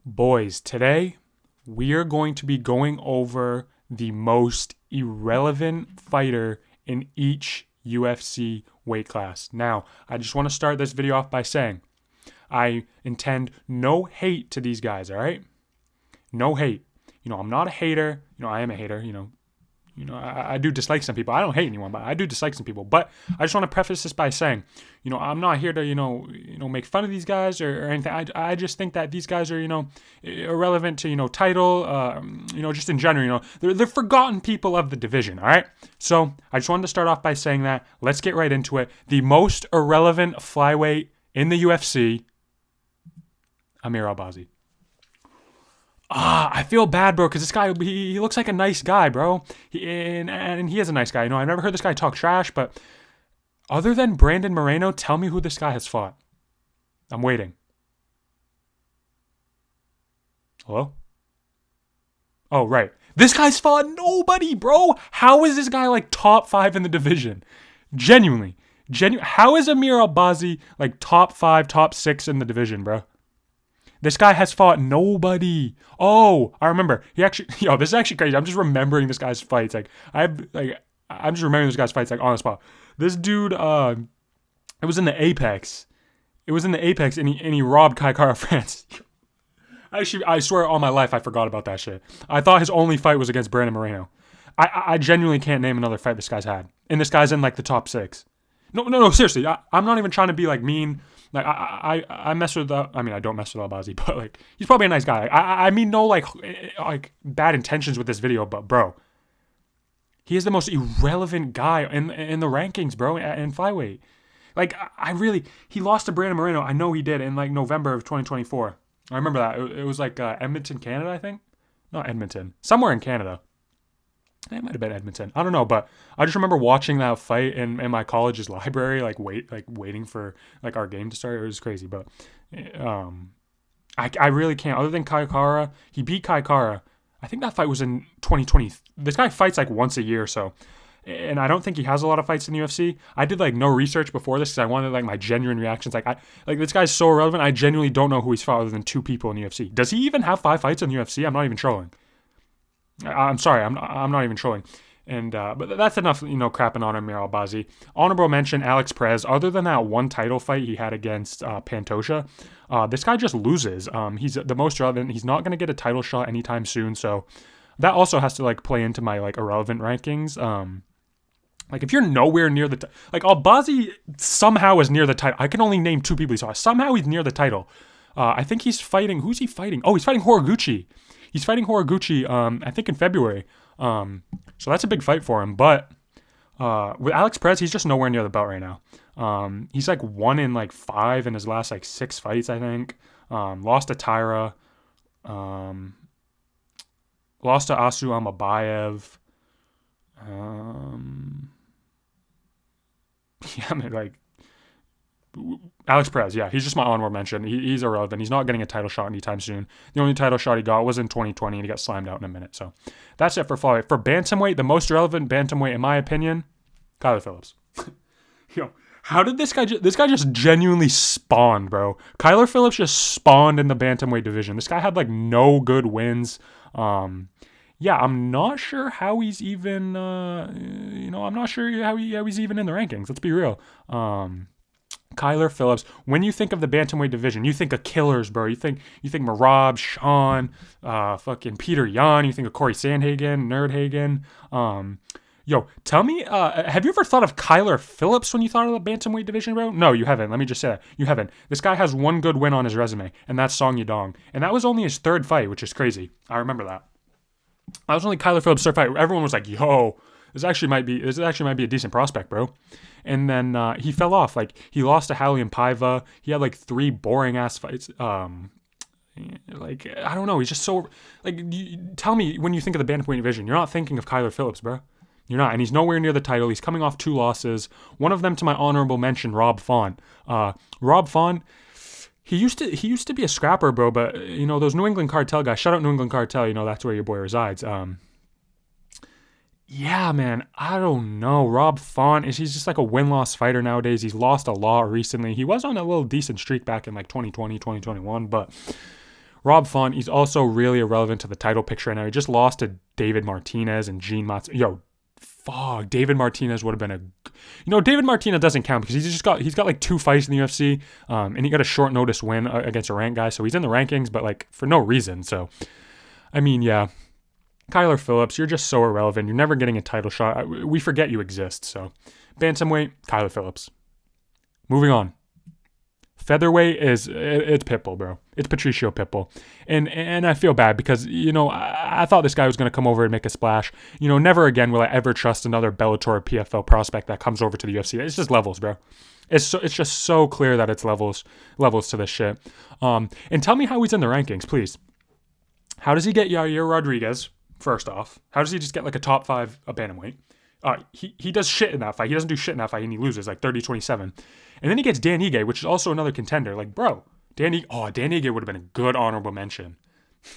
Boys, today we are going to be going over the most irrelevant fighter in each UFC weight class. Now, I just want to start this video off by saying I intend no hate to these guys, all right? No hate. I'm not a hater. I am a hater, I do dislike some people. I don't hate anyone, but I do dislike some people. But I just want to preface this by saying, I'm not here to, make fun of these guys or anything. I just think that these guys are, irrelevant to, title, just in general, they're forgotten people of the division. All right. So I just wanted to start off by saying that. Let's get right into it. The most irrelevant flyweight in the UFC, Amir Albazi. I feel bad, bro, because this guy, he looks like a nice guy, bro. And he is a nice guy. I've never heard this guy talk trash, but other than Brandon Moreno, tell me who this guy has fought. I'm waiting. Hello? Oh, right. This guy's fought nobody, bro. How is this guy like top 5 in the division? Genuinely. How is Amir Albazi like top 5, top 6 in the division, bro? This guy has fought nobody. Oh, I remember. This is actually crazy. I'm just remembering this guy's fights. I'm just remembering this guy's fights on the spot. This dude, it was in the Apex. And he robbed Kai Kara France. I swear on my life I forgot about that shit. I thought his only fight was against Brandon Moreno. I genuinely can't name another fight this guy's had. And this guy's in like the top 6. No, seriously. I'm not even trying to be like mean. Like I mess with I don't mess with Albazi, but like he's probably a nice guy. I mean no like bad intentions with this video, but bro, he is the most irrelevant guy in the rankings, bro, in flyweight. Like he lost to Brandon Moreno. I know he did in like November of 2024. I remember that. It was like Edmonton, Canada, I think. Not Edmonton, somewhere in Canada. It might have been Edmonton. I don't know, but I just remember watching that fight in my college's library, waiting for like our game to start. It was crazy, but I really can't. Other than Kai Kara, he beat Kai Kara. I think that fight was in 2020. This guy fights like once a year, so. And I don't think he has a lot of fights in the UFC. I did like no research before this because I wanted like my genuine reactions. This guy's so irrelevant. I genuinely don't know who he's fought other than 2 people in the UFC. Does he even have 5 fights in the UFC? I'm not even trolling. I'm sorry, I'm not even trolling. And but that's enough, crapping on Amir Albazi. Honorable mention, Alex Perez. Other than that one title fight he had against Pantoja, this guy just loses. He's the most relevant. He's not going to get a title shot anytime soon. So that also has to like play into my like irrelevant rankings. Like if you're nowhere near the Albazi somehow is near the title. I can only name 2 people he saw. Somehow he's near the title. I think he's fighting. Who's he fighting? Oh, he's fighting Horiguchi. I think in February. So that's a big fight for him. But with Alex Perez, he's just nowhere near the belt right now. He's like 1 in like 5 in his last like 6 fights, I think. Lost to Tyra. Lost to Asu Amabayev. Alex Perez, yeah, he's just my honorable mention. He's irrelevant. He's not getting a title shot anytime soon. The only title shot he got was in 2020, and he got slammed out in a minute. So that's it for flyweight. For bantamweight, the most relevant bantamweight, in my opinion, Kyler Phillips. How did this guy just genuinely spawned, bro? Kyler Phillips just spawned in the bantamweight division. This guy had like no good wins. Yeah, I'm not sure how he's even. I'm not sure how he's even in the rankings. Let's be real. Kyler Phillips. When you think of the bantamweight division, you think of killers, bro. You think Marab, Sean, fucking Peter Yan. You think of Corey Sandhagen, Nerdhagen. Tell me, have you ever thought of Kyler Phillips when you thought of the bantamweight division, bro? No, you haven't. Let me just say that. You haven't. This guy has one good win on his resume, and that's Song Yadong. And that was only his 3rd fight, which is crazy. I remember that. That was only Kyler Phillips' 3rd fight. Everyone was like, yo, this actually might be a decent prospect, bro. And then he fell off. Like, he lost to Halian Paiva. He had like 3 boring ass fights. I don't know. He's just so tell me, when you think of the bantamweight division, you're not thinking of Kyler Phillips, bro. You're not. And he's nowhere near the title. He's coming off 2 losses. One of them to my honorable mention, Rob Font. Rob Font, he used to be a scrapper, bro, but those New England Cartel guys, shout out New England Cartel, that's where your boy resides. Yeah, man, I don't know. Rob Font, he's just like a win-loss fighter nowadays. He's lost a lot recently. He was on a little decent streak back in like 2020, 2021, but Rob Font, he's also really irrelevant to the title picture right now. He just lost to David Martinez and Gene Matz. Yo, fuck. David Martinez would have been David Martinez doesn't count because he's got like 2 fights in the UFC, and he got a short notice win against a ranked guy, so he's in the rankings, but like for no reason. So, I mean, yeah. Kyler Phillips, you're just so irrelevant. You're never getting a title shot. We forget you exist. So, bantamweight, Kyler Phillips. Moving on. Featherweight it's Pitbull, bro. It's Patricio Pitbull. And I feel bad because, I thought this guy was going to come over and make a splash. Never again will I ever trust another Bellator or PFL prospect that comes over to the UFC. It's just levels, bro. It's just so clear that it's levels to this shit. And tell me how he's in the rankings, please. How does he get Yair Rodriguez, first off? How does he just get like a top 5 bantamweight? He does shit in that fight. He doesn't do shit in that fight and he loses like 30-27. And then he gets Dan Ige, which is also another contender. Like, bro, Dan Ige would have been a good honorable mention.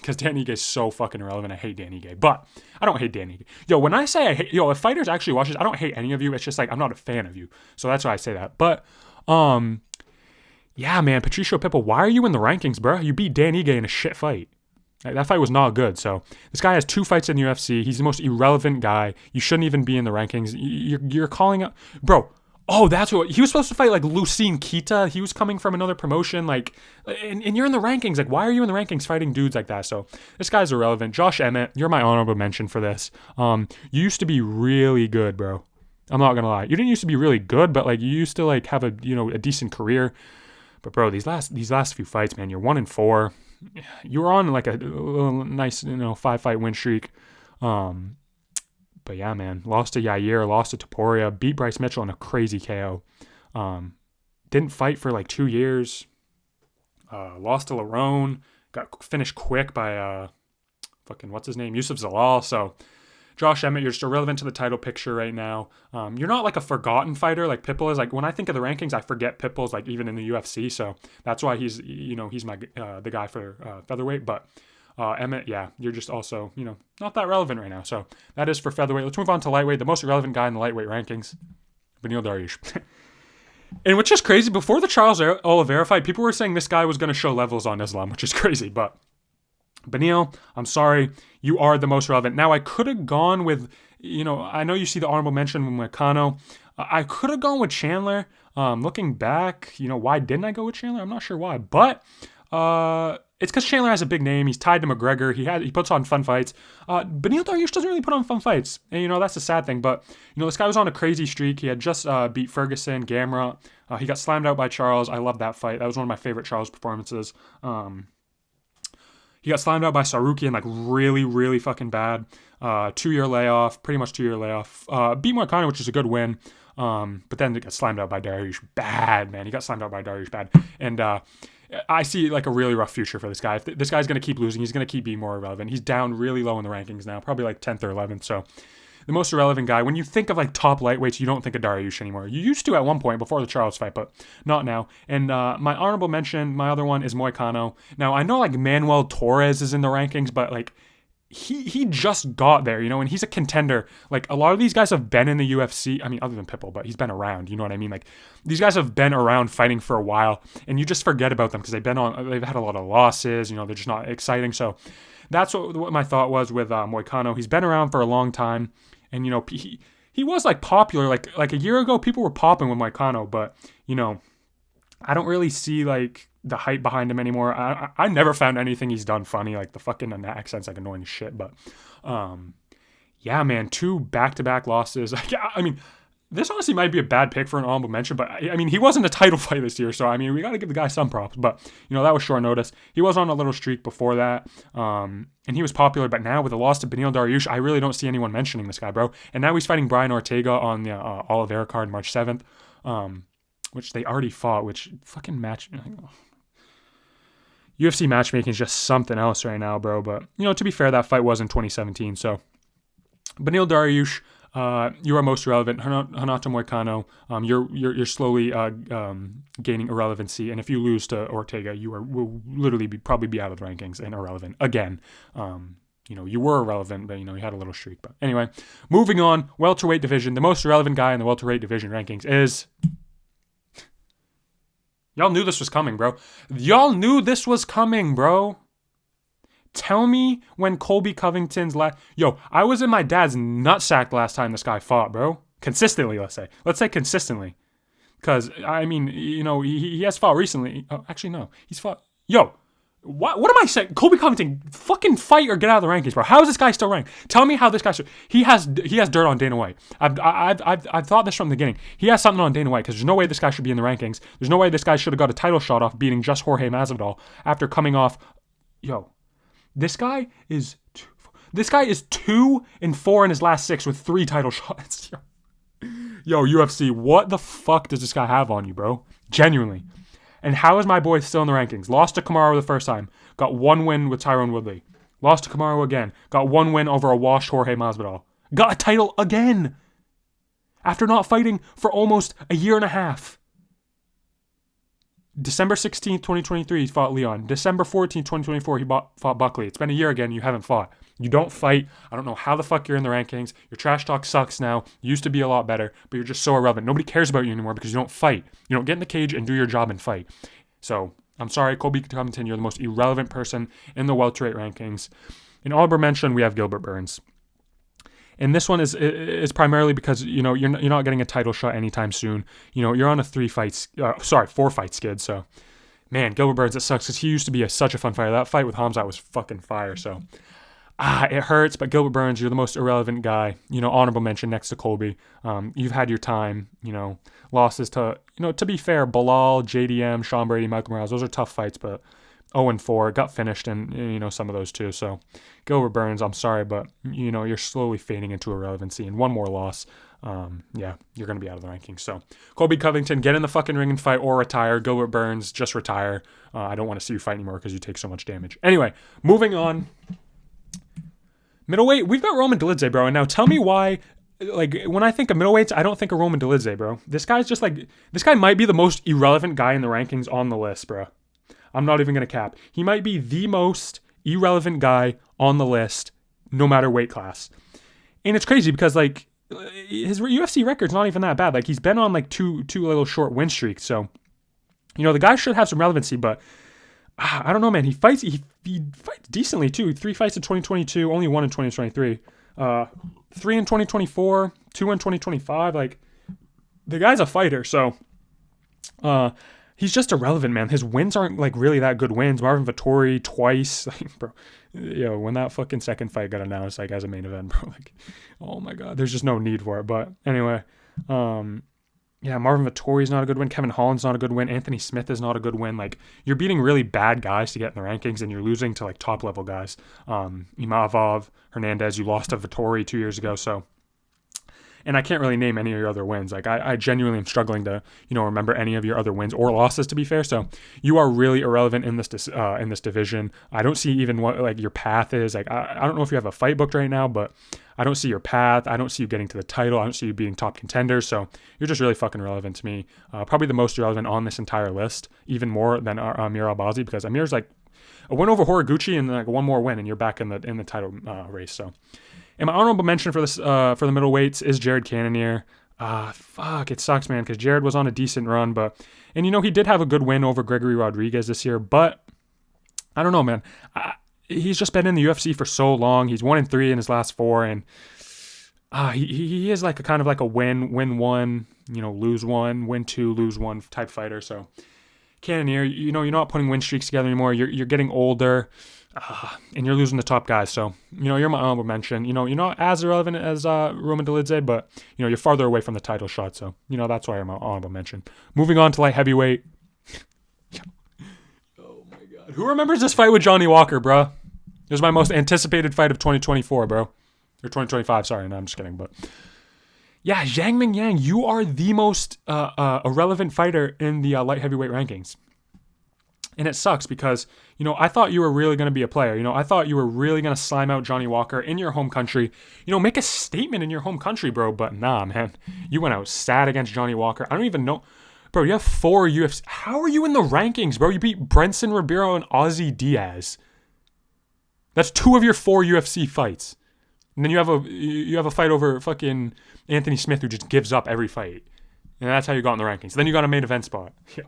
Because Dan Ige is so fucking irrelevant. I hate Dan Ige. But I don't hate Dan Ige. Yo, when I say I hate, if fighters actually watch this, I don't hate any of you. It's just like, I'm not a fan of you. So that's why I say that. But, yeah, man, Patricio Pitbull, why are you in the rankings, bro? You beat Dan Ige in a shit fight. That fight was not good. So this guy has 2 fights in the UFC. He's the most irrelevant guy. You shouldn't even be in the rankings. You're calling out, bro. Oh, that's what he was supposed to fight, like Lucine Kita. He was coming from another promotion, like, and you're in the rankings. Like, why are you in the rankings fighting dudes like that? So this guy's irrelevant. Josh Emmett, you're my honorable mention for this. You used to be really good, bro. I'm not gonna lie. You didn't used to be really good, but like you used to like have a decent career. But bro, these last few fights, man, you're 1-4. You were on like a nice 5-fight win streak. But yeah, man, lost to Yair, lost to Topuria, beat Bryce Mitchell in a crazy KO. Didn't fight for like 2 years. Lost to Lerone, got finished quick by what's his name, Yusuf Zalal. So Josh Emmett, you're just irrelevant to the title picture right now. You're not like a forgotten fighter like Pitbull is. Like when I think of the rankings, I forget Pitbull's like even in the UFC. So that's why he's my the guy for featherweight. But Emmett, yeah, you're just also, not that relevant right now. So that is for featherweight. Let's move on to lightweight. The most relevant guy in the lightweight rankings, Beneil Dariush. And which is crazy, before the Charles Oliveira fight, people were saying this guy was going to show levels on Islam, which is crazy. But Beneil, I'm sorry, you are the most relevant. Now, I could have gone with, I know you see the honorable mention with Moicano. I could have gone with Chandler. Looking back, why didn't I go with Chandler? I'm not sure why. But it's because Chandler has a big name. He's tied to McGregor. He puts on fun fights. Beneil Dariush doesn't really put on fun fights. And, that's the sad thing. But, this guy was on a crazy streak. He had just beat Ferguson, Gamrot. He got slammed out by Charles. I love that fight. That was one of my favorite Charles performances. He got slammed out by Sarukian, like really, really fucking bad. 2-year layoff, pretty much 2-year layoff. Beat Moicano, which is a good win. But then he got slammed out by Dariush. Bad, man. He got slammed out by Dariush bad. And I see like a really rough future for this guy. If this guy's going to keep losing, he's going to keep being more irrelevant. He's down really low in the rankings now, probably like 10th or 11th. So the most irrelevant guy, when you think of like top lightweights, you don't think of Dariush anymore. You used to at one point before the Charles fight, but not now. And my honorable mention, my other one is Moicano. Now I know like Manuel Torres is in the rankings, but like he just got there, and he's a contender. Like a lot of these guys have been in the UFC. I mean, other than Pitbull, but he's been around. You know what I mean? Like these guys have been around fighting for a while, and you just forget about them because they've had a lot of losses. They're just not exciting. So that's what my thought was with Moicano. He's been around for a long time, and he was like popular. Like a year ago, people were popping with Moicano, but I don't really see like the hype behind him anymore. I never found anything he's done funny. Like the fucking accent's like annoying as shit. But yeah, man, 2 back-to-back losses. I mean, this honestly might be a bad pick for an honorable mention, but I mean, he wasn't a title fight this year, so I mean, we got to give the guy some props. But that was short notice. He was on a little streak before that, and he was popular. But now with the loss to Beneil Dariush, I really don't see anyone mentioning this guy, bro. And now he's fighting Brian Ortega on the Oliveira card March 7th, which they already fought. Which fucking match. UFC matchmaking is just something else right now, bro. But, to be fair, that fight was in 2017. So, Beneil Dariush, you are most relevant. Renato Moicano, you're slowly gaining irrelevancy. And if you lose to Ortega, will literally probably be out of the rankings and irrelevant again. You were irrelevant, but, you had a little streak. But anyway, moving on, welterweight division. The most relevant guy in the welterweight division rankings is... Y'all knew this was coming, bro. Tell me when Colby Covington's Yo, I was in my dad's nutsack last time this guy fought, bro. Consistently, let's say. Let's say consistently. Because, I mean, he has fought recently. Oh, actually, no. He's fought... Yo, what am I saying? Colby Covington, fucking fight or get out of the rankings, bro. How is this guy still ranked? Tell me how this guy... He has dirt on Dana White. I've thought this from the beginning. He has something on Dana White because there's no way this guy should be in the rankings. There's no way this guy should have got a title shot off beating just Jorge Masvidal after coming off... Yo... This guy is 2-4 in his last 6 with 3 title shots. Yo, UFC, what the fuck does this guy have on you, bro? Genuinely. And how is my boy still in the rankings? Lost to Kamaru the first time. Got 1 win with Tyron Woodley. Lost to Kamaru again. Got 1 win over a washed Jorge Masvidal. Got a title again. After not fighting for almost a year and a half. December 16th, 2023, he fought Leon. December 14th, 2024, he fought Buckley. It's been a year again. You haven't fought. You don't fight. I don't know how the fuck you're in the rankings. Your trash talk sucks now. You used to be a lot better, but you're just so irrelevant. Nobody cares about you anymore because you don't fight. You don't get in the cage and do your job and fight. So, I'm sorry, Colby Covington, you're the most irrelevant person in the welterweight rankings. In honorable mention, we have Gilbert Burns. And this one is primarily because, you're not getting a title shot anytime soon. You're on a 4-fight skid. So, man, Gilbert Burns, it sucks because he used to be such a fun fighter. That fight with Hamzat was fucking fire. So, it hurts. But Gilbert Burns, you're the most irrelevant guy. honorable mention next to Colby. You've had your time. Losses to, to be fair, Bilal, JDM, Sean Brady, Michael Morales. Those are tough fights, but 0-4, got finished in, some of those too. So, Gilbert Burns, I'm sorry, but, you're slowly fading into irrelevancy. And one more loss, you're going to be out of the rankings. So, Colby Covington, get in the fucking ring and fight or retire. Gilbert Burns, just retire. I don't want to see you fight anymore because you take so much damage. Anyway, moving on. Middleweight, we've got Roman Dolidze, bro. And now tell me why... when I think of middleweights, I don't think of Roman Dolidze, bro. This guy might be the most irrelevant guy in the rankings on the list, bro. I'm not even going to cap. He might be the most irrelevant guy on the list, no matter weight class. And it's crazy because, his UFC record's not even that bad. He's been on, two little short win streaks. So, the guy should have some relevancy, but I don't know, man. He fights decently, too. 3 fights in 2022, only 1 in 2023. 3 in 2024, 2 in 2025. The guy's a fighter, so... he's just irrelevant, man. His wins aren't really that good wins. Marvin Vettori twice, bro. When that fucking second fight got announced, as a main event, bro, oh my god, there's just no need for it. But anyway, Marvin Vettori's not a good win. Kevin Holland's not a good win. Anthony Smith is not a good win. You're beating really bad guys to get in the rankings, and you're losing to top level guys. Imavov, Hernandez, you lost to Vettori 2 years ago, so. And I can't really name any of your other wins. I genuinely am struggling to, remember any of your other wins or losses, to be fair. So you are really irrelevant in this division. I don't see even what your path is. I don't know if you have a fight booked right now, but I don't see your path. I don't see you getting to the title. I don't see you being top contenders. So you're just really fucking irrelevant to me. Probably the most irrelevant on this entire list, even more than Amir Albazi, because Amir's a win over Horiguchi and one more win, and you're back in the title race. So. And my honorable mention for this for the middleweights is Jared Cannonier. It sucks, man, because Jared was on a decent run, and he did have a good win over Gregory Rodriguez this year, but I don't know, man. He's just been in the UFC for so long. He's 1-3 in his last 4, and he is kind of a win 1, lose 1, win 2, lose 1 type fighter. So Cannonier, you're not putting win streaks together anymore. You're getting older. And you're losing the top guys, so you're my honorable mention. You're not as irrelevant as Roman Dolidze, but you're farther away from the title shot, so that's why you're my honorable mention. Moving on to light heavyweight. Oh my god, who remembers this fight with Johnny Walker, bro? It was my most anticipated fight of 2024, bro, or 2025. Sorry, no, I'm just kidding, but yeah, Zhang Mingyang, you are the most irrelevant fighter in the light heavyweight rankings. And it sucks because, I thought you were really going to be a player. I thought you were really going to slime out Johnny Walker in your home country. Make a statement in your home country, bro. But nah, man. You went out sad against Johnny Walker. I don't even know. Bro, you have 4 UFC. How are you in the rankings, bro? You beat Brenson Ribeiro and Ozzy Diaz. That's 2 of your 4 UFC fights. And then you have a fight over fucking Anthony Smith who just gives up every fight. And that's how you got in the rankings. Then you got a main event spot. Yeah.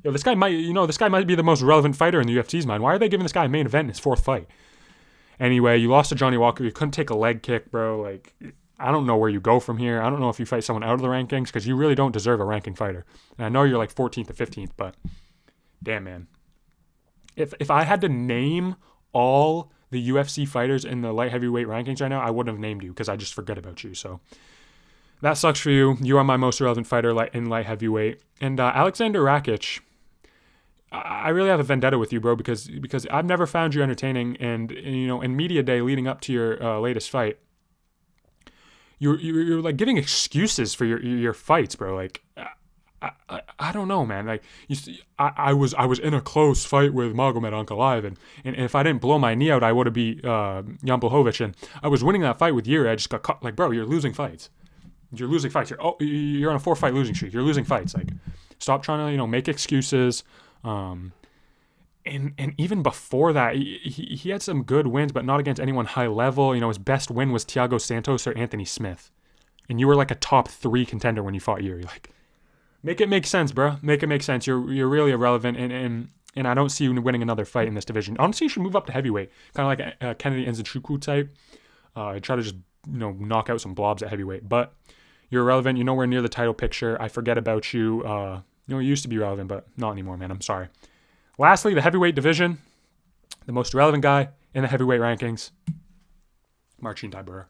This guy might be the most relevant fighter in the UFC's mind. Why are they giving this guy a main event in his 4th fight? Anyway, you lost to Johnny Walker. You couldn't take a leg kick, bro. Like, I don't know where you go from here. I don't know if you fight someone out of the rankings because you really don't deserve a ranking fighter. And I know you're like 14th or 15th, but damn, man. If I had to name all the UFC fighters in the light heavyweight rankings right now, I wouldn't have named you because I just forget about you. So that sucks for you. You are my most relevant fighter in light heavyweight. And Alexander Rakic, I really have a vendetta with you, bro, because I've never found you entertaining. And you know, in media day leading up to your latest fight, you're like giving excuses for your fights, bro. Like, I don't know, man. Like, I was in a close fight with Magomed Ankalaev, and if I didn't blow my knee out, I would have beat Jan Blachowicz, and I was winning that fight with Yuri. I just got caught. Like, bro, you're losing fights. You're losing fights. You're on a 4-fight losing streak. You're losing fights. Like, stop trying to make excuses. And even before that, he had some good wins, but not against anyone high level. You know, his best win was Thiago Santos or Anthony Smith, and you were like a top 3 contender when you fought Yuri. Like, make it make sense, bro. Make it make sense. You're really irrelevant, and I don't see you winning another fight in this division. Honestly, you should move up to heavyweight, kind of like a Kennedy Nzechukwu type. Try to just knock out some blobs at heavyweight, but you're irrelevant. You're nowhere near the title picture. I forget about you. You used to be relevant, but not anymore, man. I'm sorry. Lastly, the heavyweight division, the most relevant guy in the heavyweight rankings, Marcin Tybura.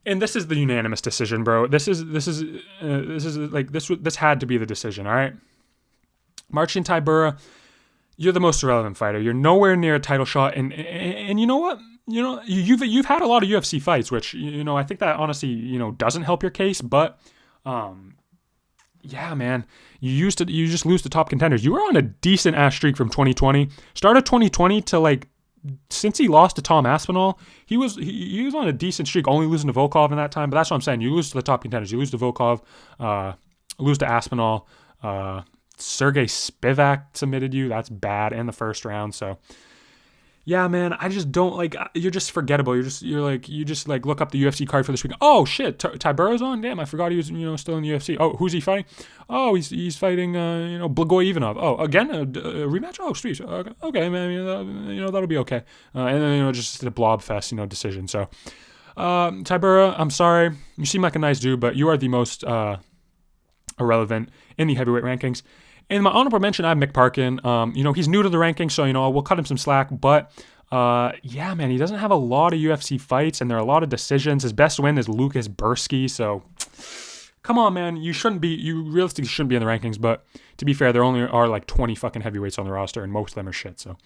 And this is the unanimous decision, bro. This had to be the decision, all right? Marcin Tybura, you're the most irrelevant fighter. You're nowhere near a title shot, and you know what? You've had a lot of UFC fights, which I think that honestly doesn't help your case, but yeah, man, you just lose to top contenders. You were on a decent ass streak from 2020. Started 2020 to like since he lost to Tom Aspinall, he was on a decent streak, only losing to Volkov in that time. But that's what I'm saying. You lose to the top contenders. You lose to Volkov, lose to Aspinall. Sergey Spivak submitted you. That's bad in the first round. So yeah, man, I just don't like. You're just forgettable. You just look up the UFC card for this week. Oh shit, Tybura's on. Damn, I forgot he was still in the UFC. Oh, who's he fighting? Oh, he's fighting Blagoy Ivanov. Oh, again a rematch. Oh, sweet. Okay, man. That'll be okay. And then just a blob fest decision. So Tybura, I'm sorry. You seem like a nice dude, but you are the most irrelevant in the heavyweight rankings. In my honorable mention, I have Mick Parkin. He's new to the rankings, so we'll cut him some slack. But yeah, man, he doesn't have a lot of UFC fights, and there are a lot of decisions. His best win is Lucas Bursky. So come on, man, you realistically shouldn't be in the rankings. But to be fair, there only are like 20 fucking heavyweights on the roster, and most of them are shit. So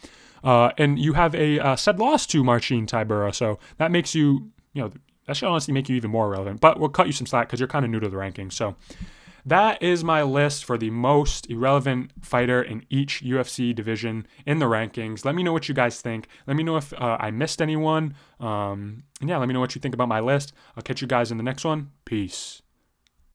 and you have a said loss to Marcin Tybura, so that makes you that should honestly make you even more relevant. But we'll cut you some slack because you're kind of new to the rankings. So that is my list for the most irrelevant fighter in each UFC division in the rankings. Let me know what you guys think. Let me know if I missed anyone. And yeah, let me know what you think about my list. I'll catch you guys in the next one. Peace.